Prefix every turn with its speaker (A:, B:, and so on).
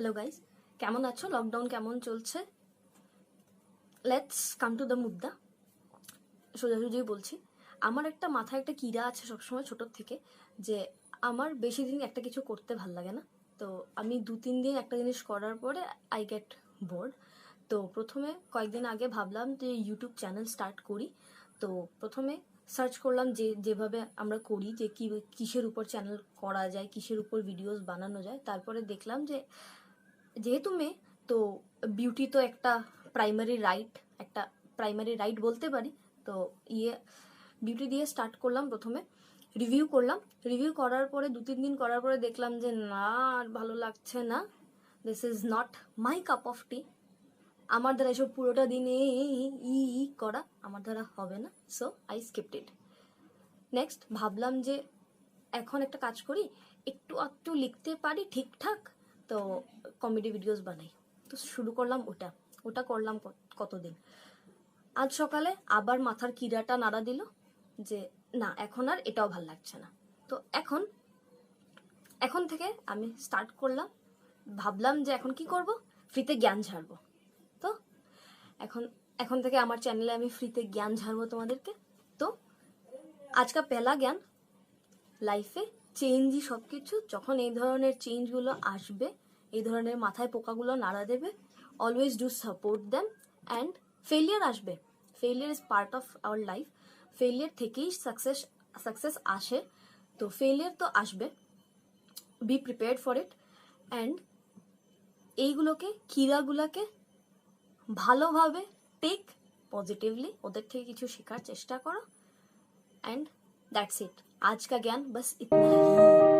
A: Hello guys, কেমন আছো? Lockdown কেমন চলছে? লেটস কাম টু দ্য মুদ্দা। সোজাসুজি বলছি, আমার একটা মাথায় একটা কিরা আছে সবসময় ছোটোর থেকে, যে আমার বেশি দিন একটা কিছু করতে ভাল লাগে না। তো আমি 2-3 দিন একটা জিনিস করার পরে আই গেট বোর্ড। তো প্রথমে কয়েকদিন আগে ভাবলাম যে ইউটিউব চ্যানেল স্টার্ট করি। তো প্রথমে সার্চ করলাম যেভাবে আমরা করি, যে কিসের উপর চ্যানেল করা যায়, কিসের উপর ভিডিওস বানানো যায়। তারপরে দেখলাম যে যেহেতু মেয়ে, তো বিউটি তো একটা প্রাইমারি রাইট বলতে পারি। তো বিউটি দিয়ে স্টার্ট করলাম। প্রথমে রিভিউ করার পরে 2-3 দিন করার পরে দেখলাম যে না, আর ভালো লাগছে না। This is not my cup of tea. আমার দ্বারা এসব পুরোটা দিনে করা আমার দ্বারা হবে না। So I skipped it. Next ভাবলাম যে এখন একটা কাজ করি, একটু একটু লিখতে পারি ঠিকঠাক, তো কমেডি ভিডিওস বানাই। তো শুরু করলাম ওটা করলাম কতদিন। আজ সকালে আবার মাথার কিরাটা নাড়া দিল যে না, এখন আর এটাও ভাল লাগছে না। তো এখন থেকে আমি স্টার্ট করলাম, ভাবলাম যে এখন কি করব, ফ্রিতে জ্ঞান ঝাড়বো। তো এখন থেকে আমার চ্যানেলে আমি ফ্রিতে জ্ঞান ঝাড়বো তোমাদেরকে। তো আজকা পেলা জ্ঞান, লাইফে চেঞ্জই সব কিছু। যখন এই ধরনের চেঞ্জগুলো আসবে, এই ধরনের মাথায় পোকাগুলো নাড়া দেবে, always do support them. And failure আসবে, failure is part of our life. Failure থেকেই সাকসেস আসে। তো ফেলিয়ার তো আসবে, be prepared for it. And এইগুলোকে কিরাগুলোকে ভালোভাবে টেক পজিটিভলি, ওদের থেকে কিছু শেখার চেষ্টা করো। And that's it. आज का ज्ञान बस इतना ही।